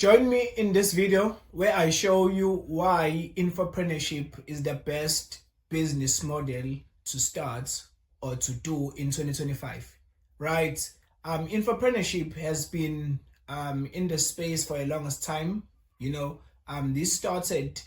Join me in this video where I show you why infopreneurship is the best business model to start or to do in 2025, right? Infopreneurship has been in the space for a longest time. This started,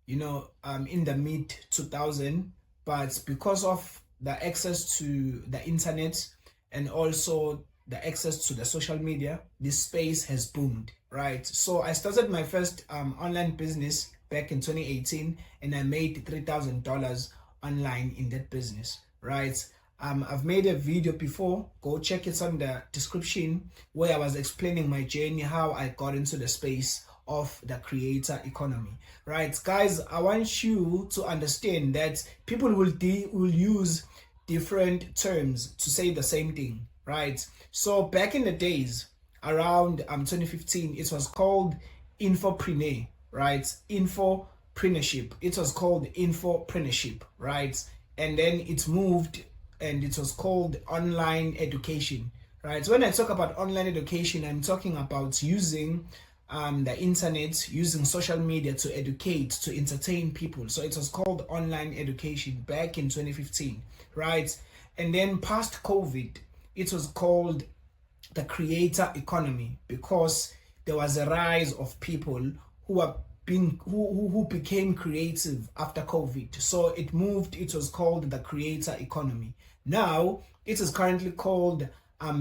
in the mid 2000, but because of the access to the internet and also the access to the social media, this space has boomed, right? So I started my first online business back in 2018, and I made $3,000 online in that business, right? I've made a video before. Go check it on the description, where I was explaining my journey, how I got into the space of the creator economy, right? Guys, I want you to understand that people will use different terms to say the same thing, right? So back in the days, around 2015, it was called infopreneur, right? Infopreneurship. It was called infopreneurship, right? And then it moved and it was called online education, right? When I talk about online education, I'm talking about using the internet, using social media to educate, to entertain people. So it was called online education back in 2015, right? And then past COVID, it was called the creator economy, because there was a rise of people who became creative after COVID. So it was called the creator economy. Now it is currently called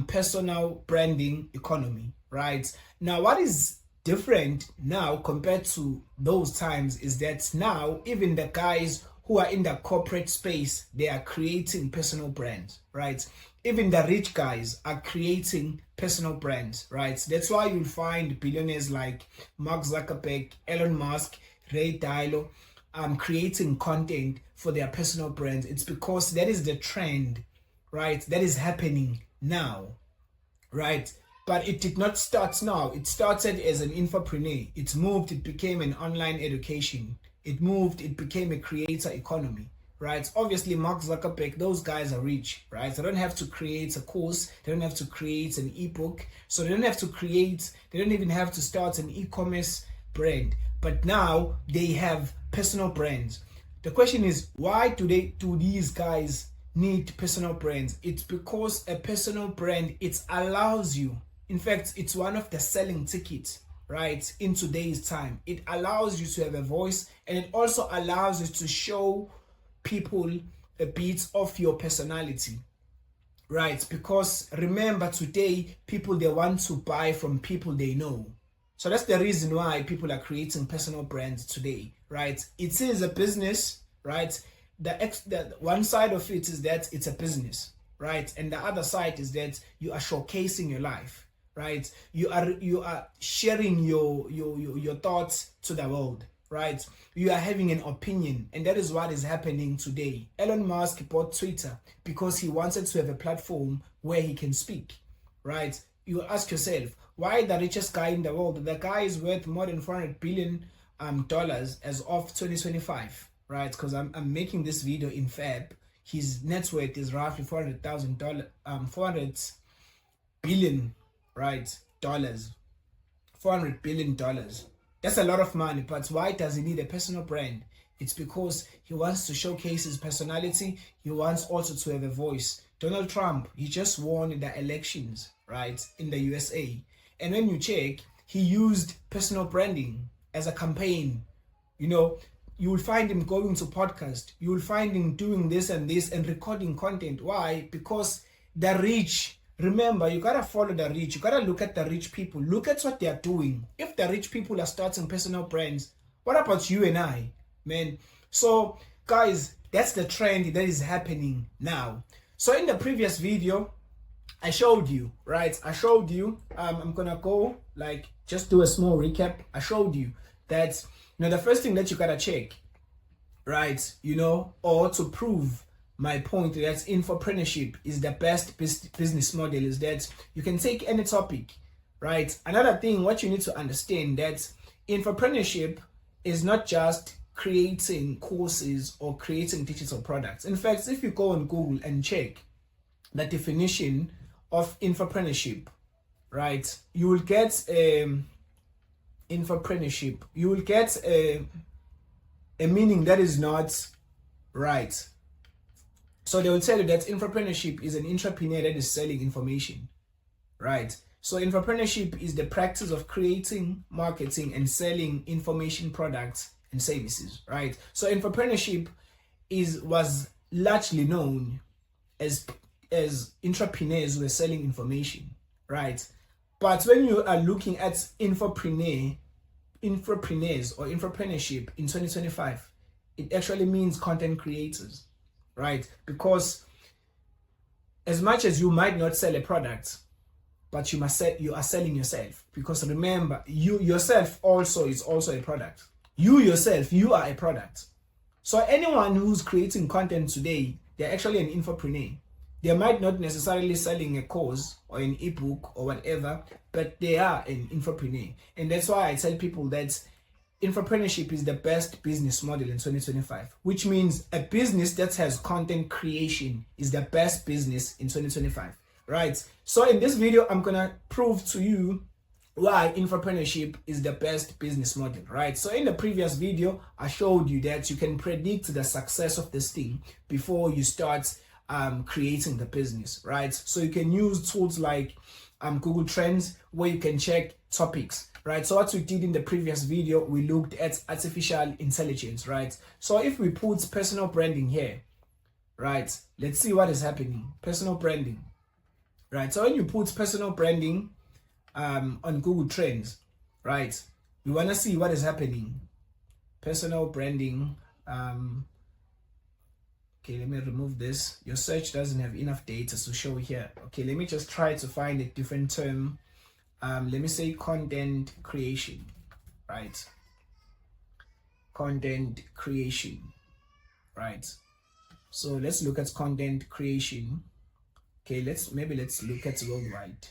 personal branding economy, right? Now what is different now compared to those times is that now even the guys who are in the corporate space, they are creating personal brands, right? Even the rich guys are creating personal brands, right? That's why you'll find billionaires like Mark Zuckerberg, Elon Musk, Ray Dalio creating content for their personal brands. It's because that is the trend, right? That is happening now, right? But it did not start now. It started as an infopreneur. It moved, it became an online education. It moved, it became a creator economy, right? Obviously, Mark Zuckerberg, those guys are rich, right? They don't have to create a course. They don't have to create an ebook. So they don't even have to start an e-commerce brand. But now they have personal brands. The question is, why do these guys need personal brands? It's because a personal brand, it allows you, in fact, it's one of the selling tickets, right, in today's time. It allows you to have a voice, and it also allows you to show people a bit of your personality, right? Because remember, today people, they want to buy from people they know. So that's the reason why people are creating personal brands today, right? It is a business, right? The one side of it is that it's a business, right? And the other side is that you are showcasing your life, right? You are sharing your thoughts to the world, right? You are having an opinion, and that is what is happening today. Elon Musk bought Twitter because he wanted to have a platform where he can speak, right? You ask yourself, why the richest guy in the world? The guy is worth more than $400 billion as of 2025, right? Because I'm making this video in Feb. His net worth is roughly $400 billion, right? $400 billion. That's a lot of money, but why does he need a personal brand? It's because he wants to showcase his personality. He wants also to have a voice. Donald Trump, he just won the elections, right, in the USA. And when you check, he used personal branding as a campaign. You will find him going to podcasts. You will find him doing this and recording content. Why? Because the rich, remember, you gotta follow the rich. You gotta look at the rich people. Look at what they are doing. If the rich people are starting personal brands, what about you and I, man? So, guys, that's the trend that is happening now. So in the previous video, I showed you, right? I'm gonna go just do a small recap. I showed you that, the first thing that you gotta check, right, or to prove my point that infopreneurship is the best business model, is that you can take any topic, right? Another thing, what you need to understand, that infopreneurship is not just creating courses or creating digital products. In fact, if you go on Google and check the definition of infopreneurship, right, you will get infopreneurship, you will get a meaning that is not right. So they will tell you that infopreneurship is an entrepreneur that is selling information, right? So infopreneurship is the practice of creating, marketing, and selling information products and services, right? So infopreneurship was largely known as entrepreneurs who are selling information, right? But when you are looking at infopreneurs or infopreneurship in 2025, it actually means content creators, right? Because as much as you might not sell a product, but you are selling yourself. Because remember, you yourself is also a product. You yourself, you are a product. So anyone who's creating content today, they're actually an infopreneur. They might not necessarily selling a course or an ebook or whatever, but they are an infopreneur. And that's why I tell people that infopreneurship is the best business model in 2025, which means a business that has content creation is the best business in 2025, right? So in this video, I'm gonna prove to you why infopreneurship is the best business model, right? So in the previous video, I showed you that you can predict the success of this thing before you start creating the business, right? So you can use tools like Google Trends, where you can check topics, right? So what we did in the previous video, we looked at artificial intelligence, right? So if we put personal branding here, right, let's see what is happening. Personal branding, right? So when you put personal branding on Google Trends, right, we want to see what is happening. Personal branding. Okay, let me remove this. Your search doesn't have enough data to show here. Okay, let me just try to find a different term. Let me say content creation, right? Content creation, right? So let's look at content creation. Okay, let's look at worldwide.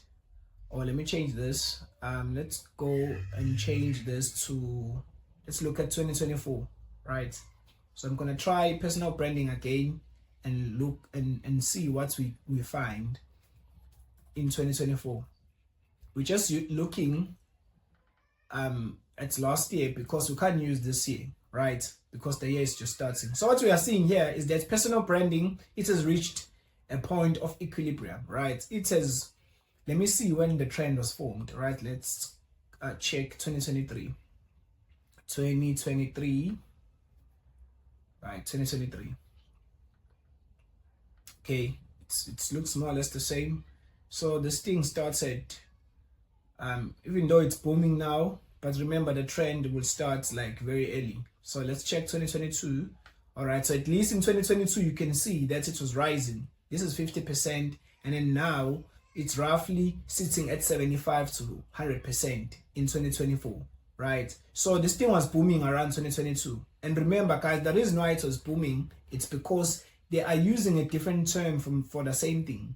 Or let me change this. Let's go and change this to, let's look at 2024, right? So I'm gonna try personal branding again and look and see what we find in 2024. We're just looking at last year because we can't use this year, right? Because the year is just starting. So what we are seeing here is that personal branding, it has reached a point of equilibrium, right? It has, let me see when the trend was formed, right? Let's check 2023. 2023. Right, 2023. Okay, it looks more or less the same. So this thing started, even though it's booming now, but remember the trend will start like very early. So let's check 2022. All right, so at least in 2022 you can see that it was rising. This is 50%, and then now it's roughly sitting at 75 to 100% in 2024. Right, so this thing was booming around 2022. And remember, guys, the reason why it was booming, it's because they are using a different term for the same thing,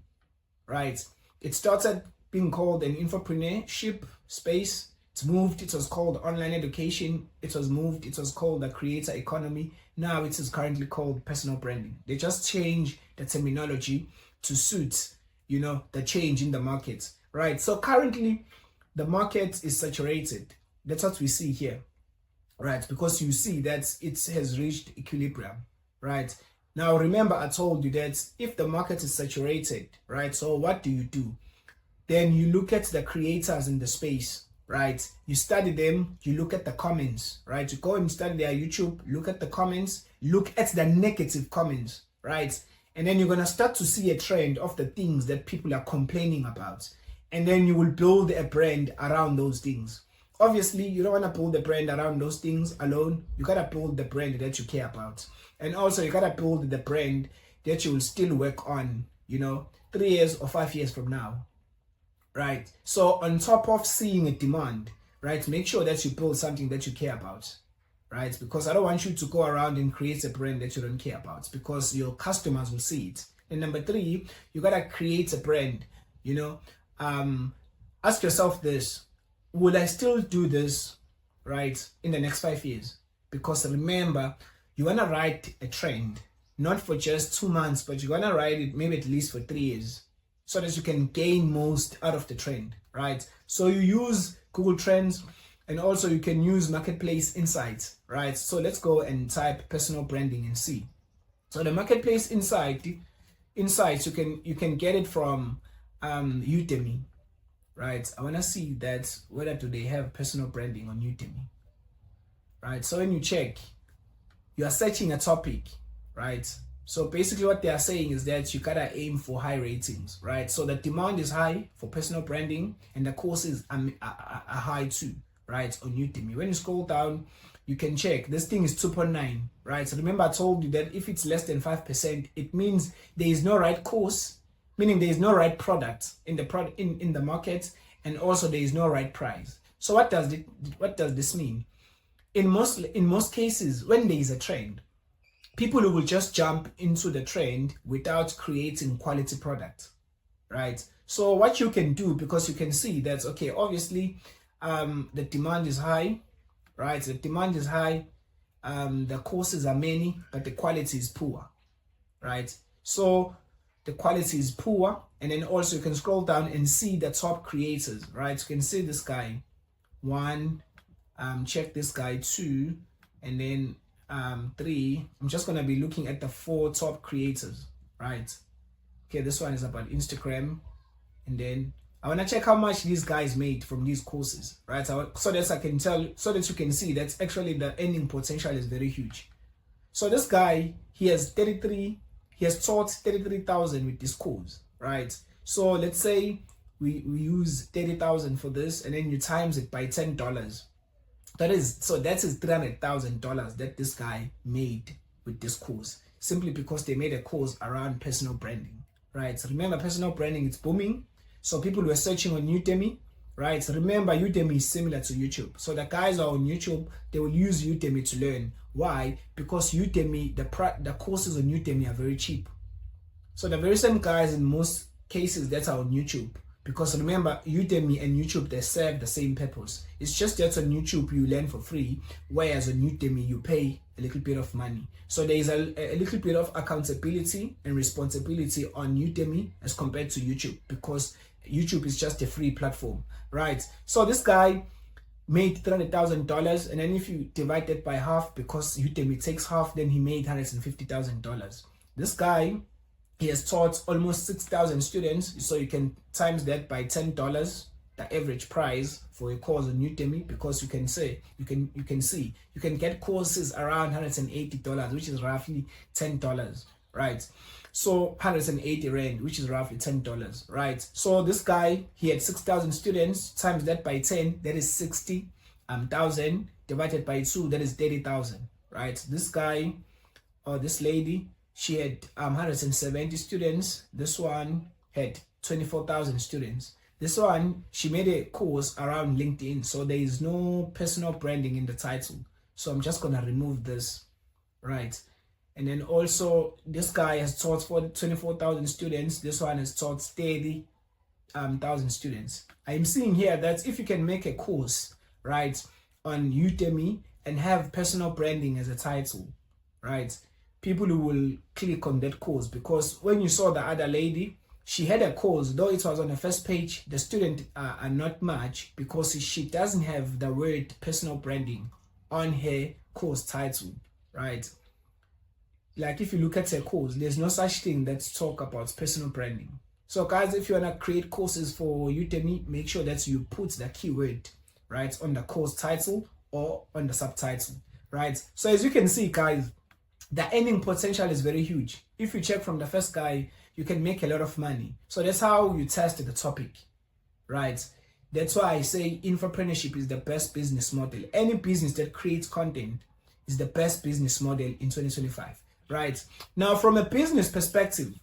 right? It started being called an infopreneurship space. It's moved. It was called online education. It was called the creator economy. Now it is currently called personal branding. They just changed the terminology to suit, the change in the market, right? So currently, the market is saturated. That's what we see here, right? Because you see that it has reached equilibrium, right? Now, remember, I told you that if the market is saturated, right? So what do? Then you look at the creators in the space, right? You study them, you look at the comments, right? You go and study their YouTube, look at the comments, look at the negative comments, right? And then you're going to start to see a trend of the things that people are complaining about. And then you will build a brand around those things. Obviously, you don't want to build the brand around those things alone. You got to build the brand that you care about. And also, you got to build the brand that you will still work on, 3 years or 5 years from now, right? So on top of seeing a demand, right, make sure that you build something that you care about, right? Because I don't want you to go around and create a brand that you don't care about, because your customers will see it. And number 3, you got to create a brand, ask yourself this. Will I still do this, right, in the next 5 years? Because remember, you want to ride a trend, not for just 2 months, but you want to ride it maybe at least for 3 years, so that you can gain most out of the trend, right? So you use Google Trends And also you can use marketplace insights, right? So let's go and type personal branding and see. So the marketplace insights you can get it from Udemy, right? I want to see that whether do they have personal branding on Udemy, right? So when you check, you are searching a topic, right? So basically what they are saying is that you gotta aim for high ratings, right? So the demand is high for personal branding and the courses are high too, right? On Udemy. When you scroll down, you can check this thing is 2.9, right? So remember I told you that if it's less than 5%, it means there is no right course, meaning there is no right product in the in the market, and also there is no right price. So what does this mean? In most cases, when there is a trend, people will just jump into the trend without creating quality product, right? So what you can do, because you can see that, okay, obviously the demand is high, right? The demand is high, the courses are many, but the quality is poor, right? So the quality is poor, and then also you can scroll down and see the top creators, right? You can see this guy, 1, check this guy, 2, and then 3. I'm just gonna be looking at the 4 top creators, right? Okay, this one is about Instagram, and then I wanna check how much these guys made from these courses, right? So that I can tell, so that you can see that actually the earning potential is very huge. So this guy, he has taught 33,000 with this course, right? So let's say we use 30,000 for this, and then you times it by $10. That is $300,000 that this guy made with this course, simply because they made a course around personal branding, right? So remember, personal branding is booming. So people were searching on Udemy, right? So remember, Udemy is similar to YouTube. So the guys are on YouTube, they will use Udemy to learn. Why? Because Udemy, the courses on Udemy are very cheap. So the very same guys in most cases that are on YouTube. Because remember, Udemy and YouTube, they serve the same purpose. It's just that on YouTube you learn for free, whereas on Udemy you pay a little bit of money. So there is a little bit of accountability and responsibility on Udemy as compared to YouTube, because YouTube is just a free platform, right? So this guy made $300,000, and then if you divide that by half, because Udemy takes half, then he made $150,000. This guy, he has taught almost 6,000 students, so you can times that by $10, the average price for a course on Udemy, because you can see you can get courses around $180, which is roughly $10, right? So 180 rand, which is roughly $10, right? So this guy, he had 6,000 students, times that by 10, that is 60,000, divided by 2, that is 30,000, right? This guy or this lady, she had 170 students. This one had 24,000 students. This one, she made a course around LinkedIn, so there is no personal branding in the title. So I'm just gonna remove this, right? And then also this guy has taught for 24,000 students. This one has taught 30,000 students. I'm seeing here that if you can make a course, right, on Udemy and have personal branding as a title, right, people who will click on that course. Because when you saw the other lady, she had a course, though it was on the first page, the student are not much, because she doesn't have the word personal branding on her course title, right? Like if you look at her course, there's no such thing that's talk about personal branding. So guys, if you want to create courses for Udemy, make sure that you put the keyword, right, on the course title or on the subtitle, right? So as you can see, guys, the earning potential is very huge. If you check from the first guy, you can make a lot of money. So that's how you test the topic, right? That's why I say infopreneurship is the best business model. Any business that creates content is the best business model in 2025, right? Now, from a business perspective,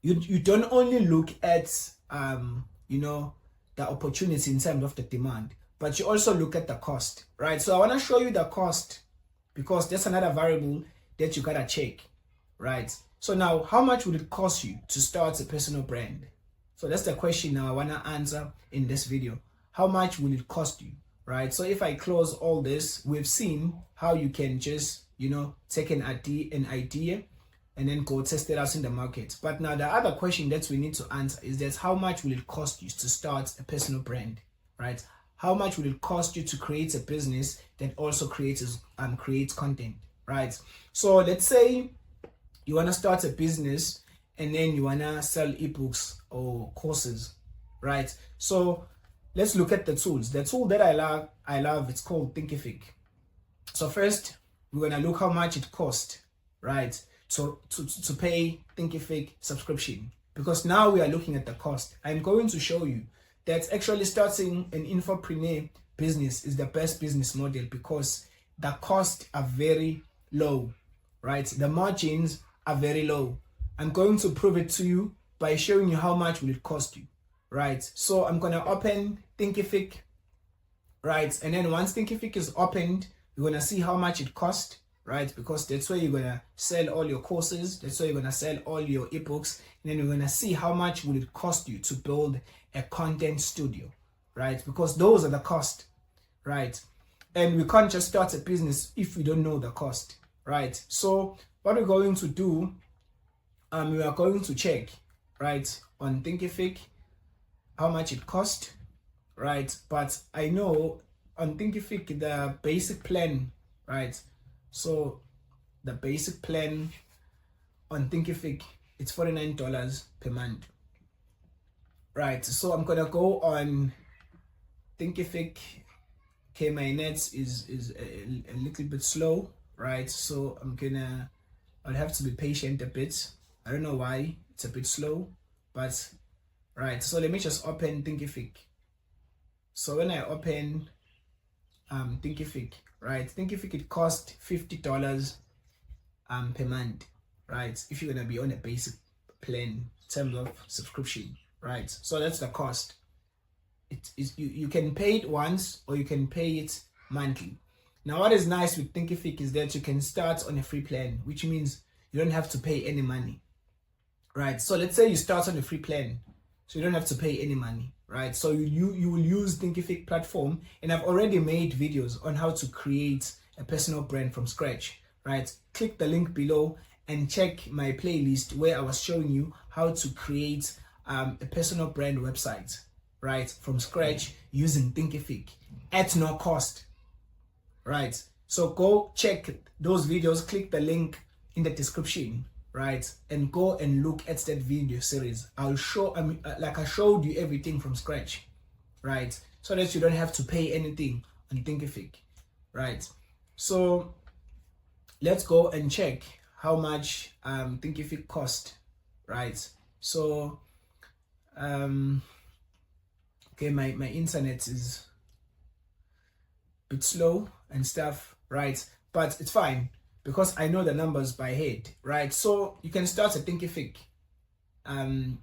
you don't only look at the opportunity in terms of the demand, but you also look at the cost, right? So I want to show you the cost, because that's another variable that you gotta check, right? So now, how much would it cost you to start a personal brand? So that's the question now I wanna answer in this video. How much will it cost you, right? So if I close all this, we've seen how you can just, take an idea and then go test it out in the market. But now the other question that we need to answer is that how much will it cost you to start a personal brand, right? how much will it cost you to create a business that also creates content, right? So let's say you want to start a business and then you want to sell ebooks or courses, right? So let's look at the tools. The tool that I love, it's called Thinkific. So first, we're going to look how much it costs, right, to pay Thinkific subscription. Because now we are looking at the cost. I'm going to show you that actually starting an infopreneur business is the best business model because the costs are very low, right? The margins are very low. I'm going to prove it to you by showing you how much will it cost you, right? So I'm going to open Thinkific, right? And then once Thinkific is opened, you're going to see how much it costs, right? Because that's where you're going to sell all your courses. That's where you're going to sell all your ebooks. And then you're going to see how much will it cost you to build a content studio, right? Because those are the cost, right? And we can't just start a business if we don't know the cost, right? So what we're going to do, we are going to check, right, on Thinkific how much it cost, right? But I know on Thinkific the basic plan, right? So the basic plan on Thinkific, it's $49 per month, right? So I'm gonna go on Thinkific. Okay, my net is a little bit slow, right? So I'll have to be patient a bit. I don't know why it's a bit slow, but right. So let me just open Thinkific. So when I open Thinkific, right? Thinkific, it costs $50 per month, right? If you're gonna be on a basic plan in terms of subscription, right? So that's the cost. It is you can pay it once or you can pay it monthly. Now what is nice with Thinkific is that you can start on a free plan, which means you don't have to pay any money, right? So let's say you start on a free plan, so you don't have to pay any money, right? So you will use Thinkific platform, and I've already made videos on how to create a personal brand from scratch, right? Click the link below and check my playlist where I was showing you how to create a personal brand website, right, from scratch using Thinkific at no cost, right? So go check those videos, click the link in the description, right, and go and look at that video series. I'll show, like I showed you everything from scratch, right, so that you don't have to pay anything on Thinkific, right? So let's go and check how much Thinkific cost, right? So okay, my internet is a bit slow and stuff, right? But it's fine because I know the numbers by head, right? So you can start a Thinkific. You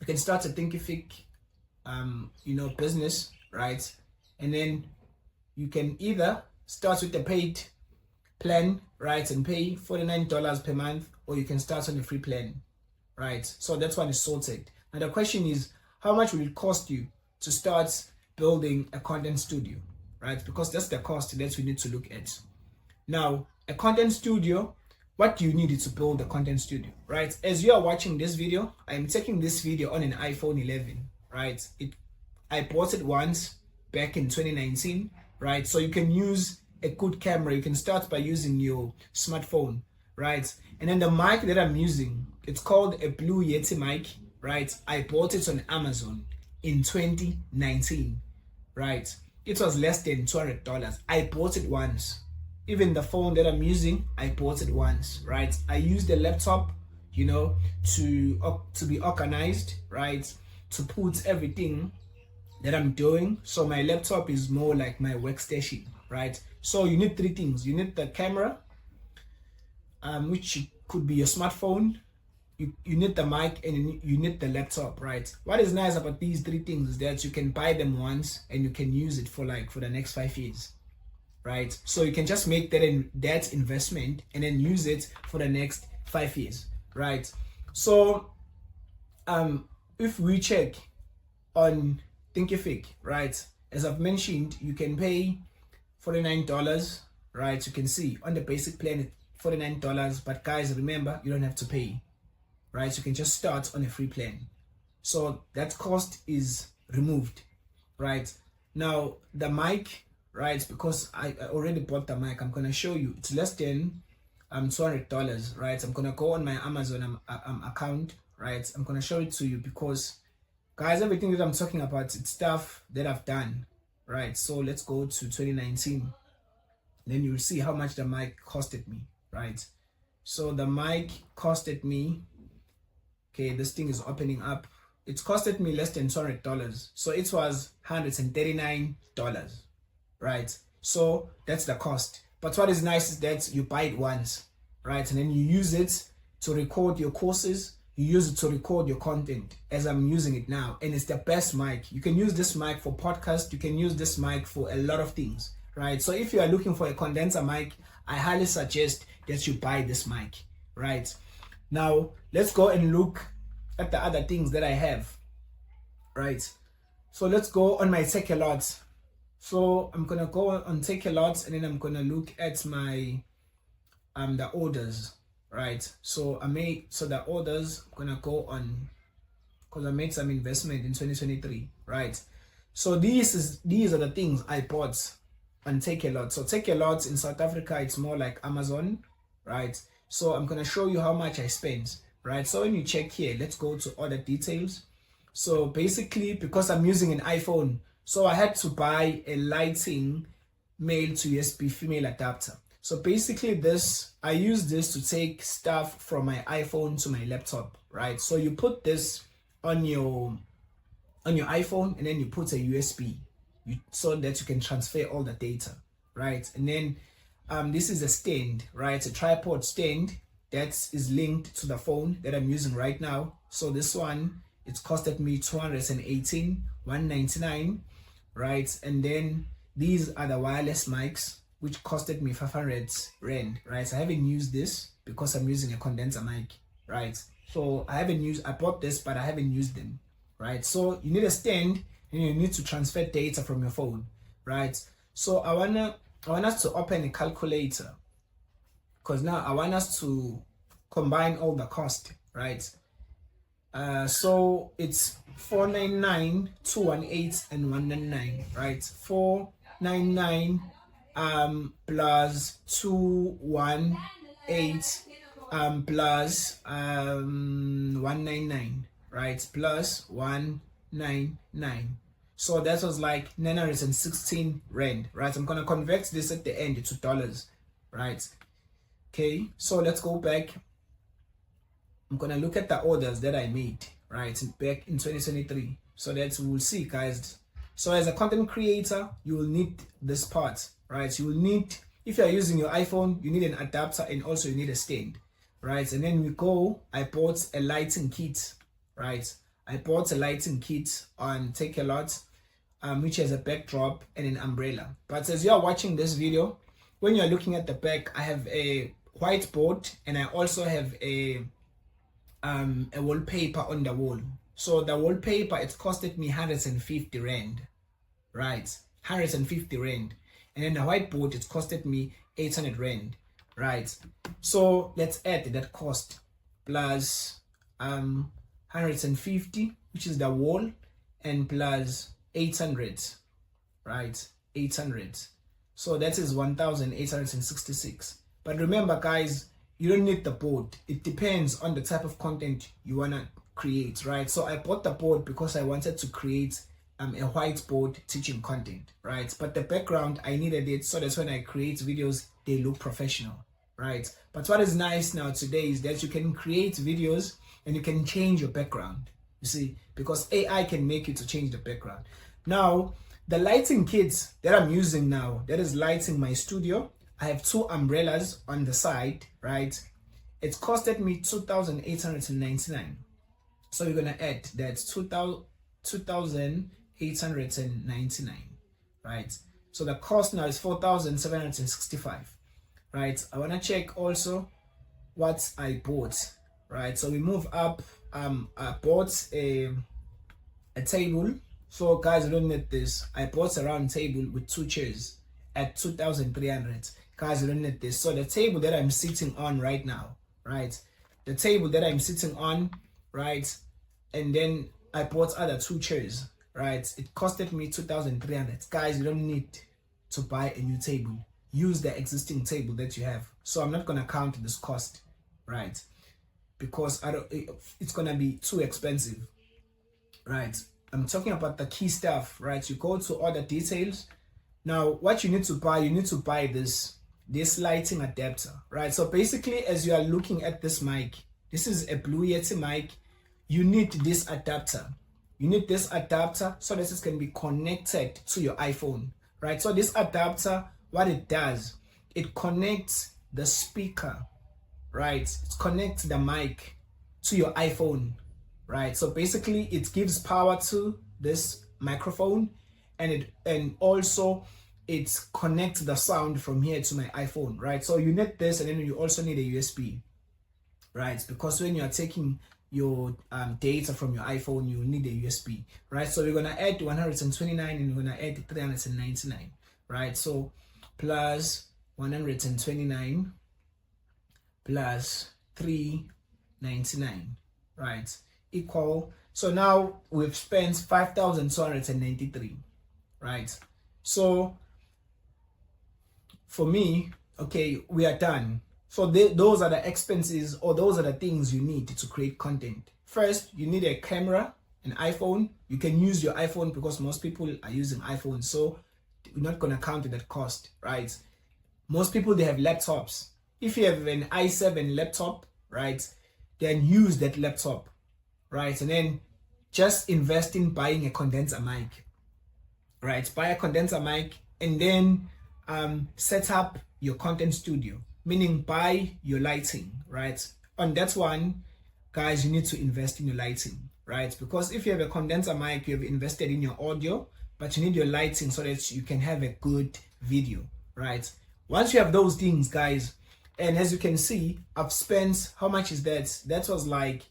can start a Thinkific, business, right? And then you can either start with the paid plan, right, and pay $49 per month, or you can start on a free plan, right? So that one is sorted. And the question is, how much will it cost you to start building a content studio, right? Because that's the cost that we need to look at. Now, a content studio, what do you need to build a content studio, right? As you are watching this video, I'm taking this video on an iPhone 11, right? I bought it once back in 2019, right? So you can use a good camera. You can start by using your smartphone, right? And then the mic that I'm using, it's called a Blue Yeti mic, right? I bought it on Amazon in 2019, right? It was less than $200. I bought it once. Even the phone that I'm using, I bought it once, right? I used the laptop, to be organized, right? To put everything that I'm doing. So my laptop is more like my workstation, right? So you need three things. You need the camera, which could be your smartphone. You need the mic, and you need the laptop, right? What is nice about these three things is that you can buy them once and you can use it for the next 5 years, right? So you can just make that investment and then use it for the next 5 years, right? So if we check on Thinkific, right, as I've mentioned, you can pay $49, right? You can see on the basic plan it's $49, but guys, remember, you don't have to pay, right? You can just start on a free plan. So that cost is removed, right? Now the mic, right? Because I already bought the mic, I'm gonna show you. It's less than $200, right? I'm gonna go on my Amazon account, right? I'm gonna show it to you because, guys, everything that I'm talking about, it's stuff that I've done, right? So let's go to 2019. Then you'll see how much the mic costed me, right? So the mic costed me, okay, this thing is opening up. It's costed me less than $200. So it was $139, right? So that's the cost. But what is nice is that you buy it once, right? And then you use it to record your courses. You use it to record your content as I'm using it now. And it's the best mic. You can use this mic for podcast. You can use this mic for a lot of things, right? So if you are looking for a condenser mic, I highly suggest that you buy this mic, right? Now, let's go and look at the other things that I have, right? So let's go on my Take a Lot. So I'm gonna go on Take a Lot, and then I'm gonna look at my the orders, right? So the orders, I'm gonna go on, because I made some investment in 2023, right? So these are the things I bought on Take a Lot. So Take a Lot in South Africa, it's more like Amazon, right? So I'm gonna show you how much I spent, right? So when you check here, let's go to order details. So basically, because I'm using an iPhone, so I had to buy a lighting male to USB female adapter. So basically I use this to take stuff from my iPhone to my laptop, right? So you put this on your iPhone, and then you put a USB so that you can transfer all the data, right? And then this is a stand, right? A tripod stand that is linked to the phone that I'm using right now. So this one, it's costed me $199, right? And then these are the wireless mics, which costed me 500 rand, right? So I haven't used this because I'm using a condenser mic, right? So I bought this, but I haven't used them, right? So you need a stand, and you need to transfer data from your phone, right? So I want us to open a calculator, because now I want us to combine all the cost, right? So it's 499, 218, and 199, right? 499 plus 218 plus 199, right? Plus 199. So that was like 916 rand, right? I'm gonna convert this at the end to dollars, right? Okay, so let's go back. I'm gonna look at the orders that I made, right, back in 2023, so that we'll see, guys. So as a content creator, you will need this part, right? You will need, if you're using your iPhone, you need an adapter, and also you need a stand, right? And then I bought a lighting kit, right? I bought a lighting kit on Take a Lot, which has a backdrop and an umbrella. But as you are watching this video, when you're looking at the back, I have a whiteboard, and I also have a wallpaper on the wall. So the wallpaper, it costed me 150 rand, right? 150 rand. And then the whiteboard, it costed me 800 rand, right? So let's add that cost plus 150, which is the wall, and plus 800, right? 800. So that is 1,866. But remember, guys, you don't need the board. It depends on the type of content you want to create, right? So I bought the board because I wanted to create a whiteboard teaching content, right? But the background, I needed it so that when I create videos, they look professional, right? But what is nice now today is that you can create videos and you can change your background, you see, because AI can make you to change the background. Now, the lighting kits that I'm using now, that is lighting my studio, I have two umbrellas on the side, right? It costed me 2,899. So we're gonna add that 2,899, right? So the cost now is 4,765, right? I wanna check also what I bought, right? So we move up. I bought a table. So guys, I don't need this. I bought a round table with 2 chairs at 2,300. Guys, I don't need this. So the table that I'm sitting on right now, right? The table that I'm sitting on, right? And then I bought other 2 chairs. right? It costed me 2,300. Guys, you don't need to buy a new table. Use the existing table that you have. So I'm not gonna count this cost, right? Because it's gonna be too expensive, right? I'm talking about the key stuff, right? You go to order details. Now, what you need to buy this lighting adapter, right? So basically, as you are looking at this mic, this is a Blue Yeti mic. You need this adapter. You need this adapter so that it can be connected to your iPhone, right? So this adapter, what it does, it connects the speaker, right? It connects the mic to your iPhone, right? So basically, it gives power to this microphone, and also it connects the sound from here to my iPhone, right? So you need this, and then you also need a USB, right? Because when you are taking your data from your iPhone, you need a USB, right? So we're gonna add 129 and we're gonna add 399, right? So plus 129 plus 399, right? Equal. So now we've spent 5,293, right? So for me, okay, we are done. So those are the expenses, or those are the things you need to create content. First, you need a camera, an iPhone. You can use your iPhone because most people are using iPhone, so we're not gonna count that cost, right? Most people, they have laptops. If you have an i7 laptop, right, then use that laptop, right? And then just invest in buying a condenser mic, right? Buy a condenser mic, and then set up your content studio, meaning buy your lighting, right? On that one, guys, you need to invest in your lighting, right? Because if you have a condenser mic, you have invested in your audio, but you need your lighting so that you can have a good video, right? Once you have those things, guys, and as you can see, I've spent, how much is that? That was like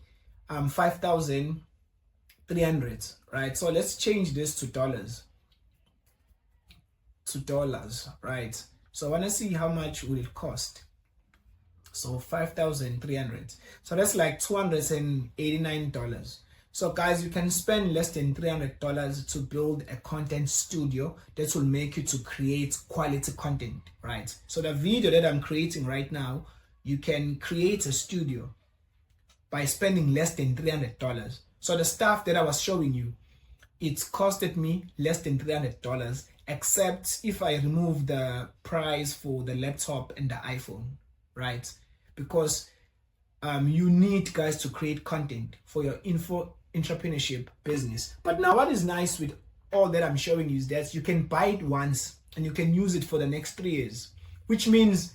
5,300, right? So let's change this to dollars. Right? So I want to see how much will it cost. So 5,300. So that's like $289. So guys, you can spend less than $300 to build a content studio that will make you to create quality content, right? So the video that I'm creating right now, you can create a studio by spending less than $300. So the stuff that I was showing you, it costed me less than $300, except if I remove the price for the laptop and the iPhone, right? Because you need, guys, to create content for your entrepreneurship business. But now what is nice with all that I'm showing you is that you can buy it once and you can use it for the next 3 years, which means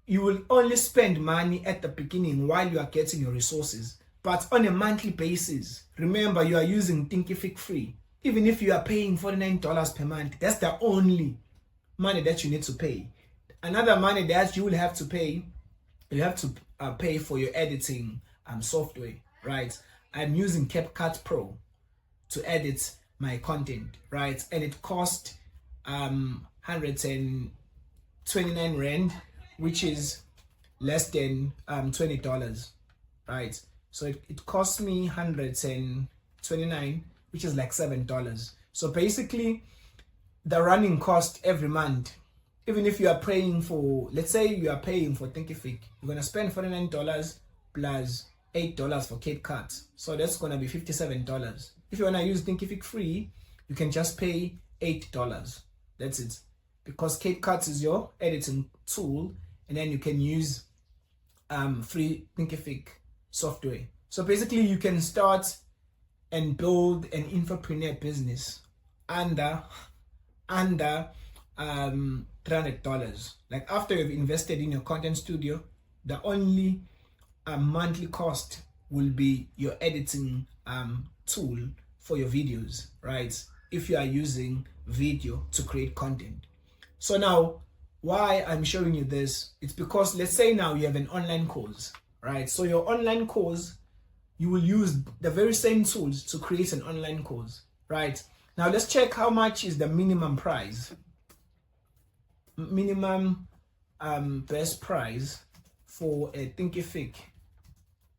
you will only spend money at the beginning while you are getting your resources, but on a monthly basis. Remember, you are using Thinkific free. Even if you are paying $49 per month, that's the only money that you need to pay. Another money that you will have to pay, you have to pay for your editing software, right? I'm using CapCut Pro to edit my content, right? And it cost 129 Rand, which is less than $20, right? So it cost me 129, which is like $7. So basically, the running cost every month, even if you are paying for, let's say you are paying for Thinkific, you're gonna spend $49 plus $8 for CapCut. So that's gonna be $57. If you wanna use Thinkific free, you can just pay $8. That's it. Because CapCut is your editing tool, and then you can use free Thinkific software. So basically, you can start and build an infopreneur business under $300. Like after you've invested in your content studio, the only monthly cost will be your editing tool for your videos, right? If you are using video to create content. So now, why I'm showing you this, it's because let's say now you have an online course, right? So your online course, you will use the very same tools to create an online course, right? Now let's check how much is the minimum price. Minimum best price for a Thinkific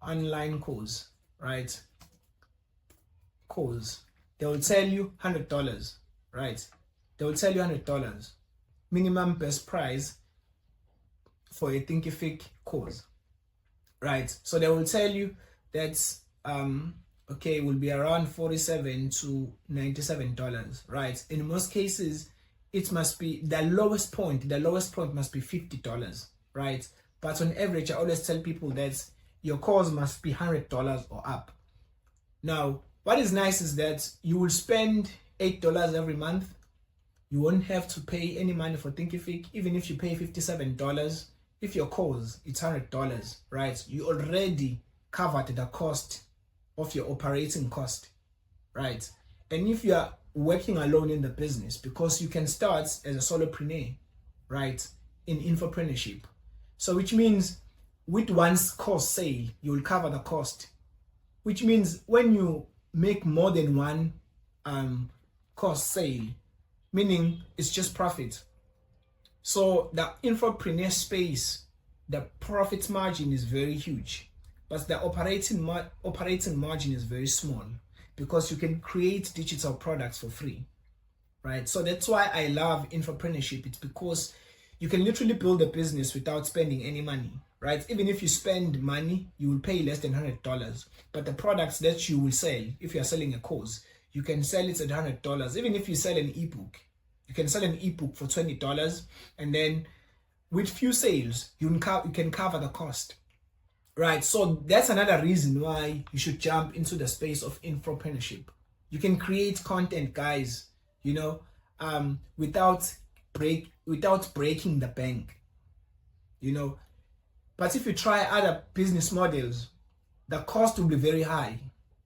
online course, right? Course. they will tell you $100, right? They will tell you $100 minimum best price for a Thinkific course, right? So they will tell you that okay, it will be around $47 to $97, right? In most cases, it must be the lowest point must be $50, right? But on average, I always tell people that your course must be $100 or up. Now, what is nice is that you will spend $8 every month. You won't have to pay any money for Thinkific. Even if you pay $57, if your course it's $100, right? You already covered the cost of your operating cost, right? And if you are working alone in the business, because you can start as a solopreneur, right, in infopreneurship. So which means with one course sale, you will cover the cost, which means when you make more than one course sale, meaning it's just profit. So the infopreneur space, the profit margin is very huge, but the operating margin is very small, because you can create digital products for free, right? So that's why I love infopreneurship. It's because you can literally build a business without spending any money, right? Even if you spend money, you will pay less than $100. But the products that you will sell, if you are selling a course, you can sell it at $100. Even if you sell an ebook, you can sell an ebook for $20, and then with few sales, you can cover the cost, right? So that's another reason why you should jump into the space of infopreneurship. You can create content, guys, you know, without breaking the bank, you know. But if you try other business models, the cost will be very high,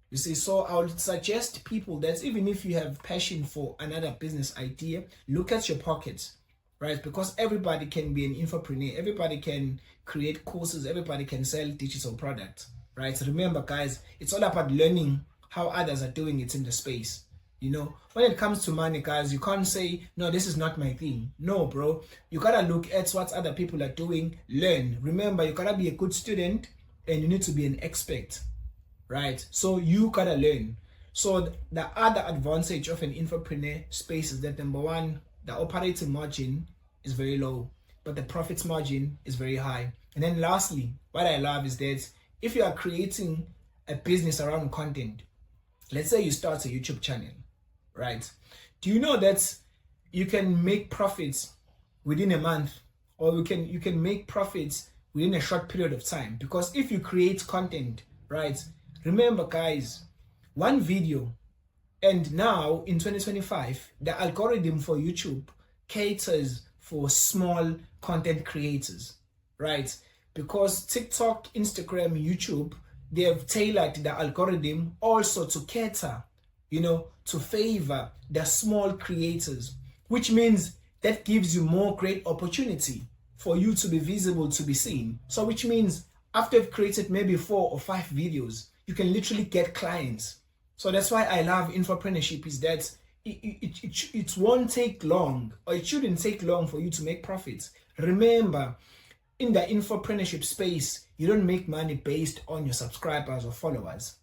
you see. So I would suggest people that even if you have passion for another business idea, look at your pockets, right? Because everybody can be an infopreneur, everybody can create courses, everybody can sell digital products, right? So remember, guys, it's all about learning how others are doing it in the space. You know, when it comes to money, guys, you can't say, no, this is not my thing. No, bro, you gotta look at what other people are doing, learn. Remember, you gotta be a good student and you need to be an expert, right? So you gotta learn. So the other advantage of an infopreneur space is that, number one, the operating margin is very low, but the profit margin is very high. And then lastly, what I love is that if you are creating a business around content, let's say you start a YouTube channel, right? Do you know that you can make profits within a month, or you can make profits within a short period of time? Because if you create content, right? Remember, guys, one video, and now in 2025, the algorithm for YouTube caters for small content creators, right? Because TikTok, Instagram, YouTube, they have tailored the algorithm also to cater, you know, to favor the small creators, which means that gives you more great opportunity for you to be visible, to be seen. So which means after you've created maybe 4 or 5 videos, you can literally get clients. So that's why I love infopreneurship, is that it won't take long, or it shouldn't take long for you to make profits. Remember, in the infopreneurship space, you don't make money based on your subscribers or followers.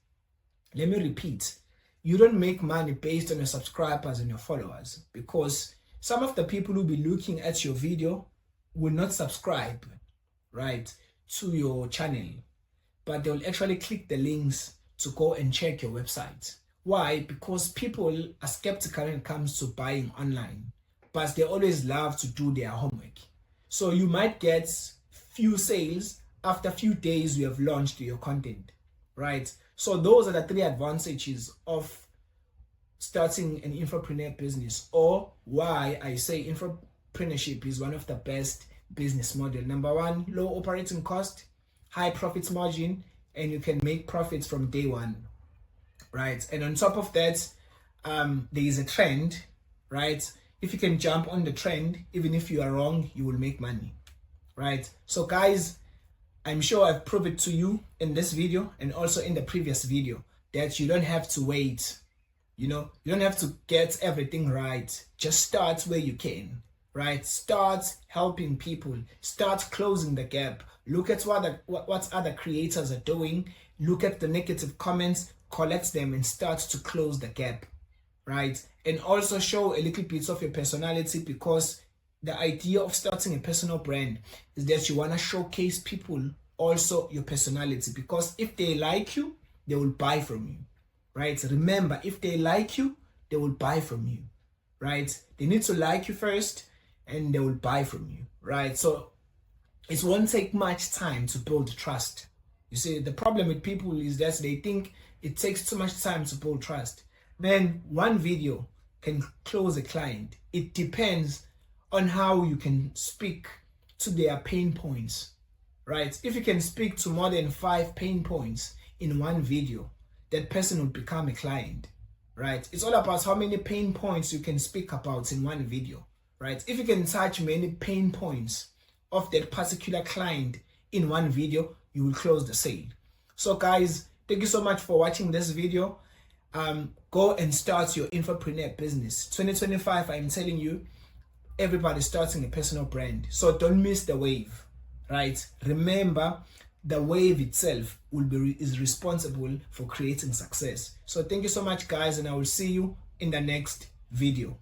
Let me repeat. You don't make money based on your subscribers and your followers, because some of the people who will be looking at your video will not subscribe, right, to your channel, but they will actually click the links to go and check your website. Why? Because people are skeptical when it comes to buying online, but they always love to do their homework. So you might get few sales after few days you have launched your content, right? So those are the 3 advantages of starting an infopreneur business, or why I say infopreneurship is one of the best business model. Number 1, low operating cost, high profit margin, and you can make profits from day one, right? And on top of that, there is a trend, right? If you can jump on the trend, even if you are wrong, you will make money, right? So guys, I'm sure I've proved it to you in this video and also in the previous video that you don't have to wait. You know, you don't have to get everything right. Just start where you can, right? Start helping people. Start closing the gap. Look at what other creators are doing. Look at the negative comments, collect them, and start to close the gap, right? And also show a little bit of your personality, because the idea of starting a personal brand is that you want to showcase people also your personality, because if they like you, they will buy from you, right? Remember, if they like you, they will buy from you, right? They need to like you first and they will buy from you, right? So it won't take much time to build trust. You see, the problem with people is that they think it takes too much time to build trust. Man, one video can close a client. It depends on how you can speak to their pain points, right? If you can speak to more than 5 pain points in one video, that person will become a client, right? It's all about how many pain points you can speak about in one video, right? If you can touch many pain points of that particular client in one video, you will close the sale. So guys, thank you so much for watching this video. Go and start your infopreneur business. 2025, I'm telling you, everybody's starting a personal brand. So don't miss the wave, right? Remember, the wave itself is responsible for creating success. So thank you so much, guys, and I will see you in the next video.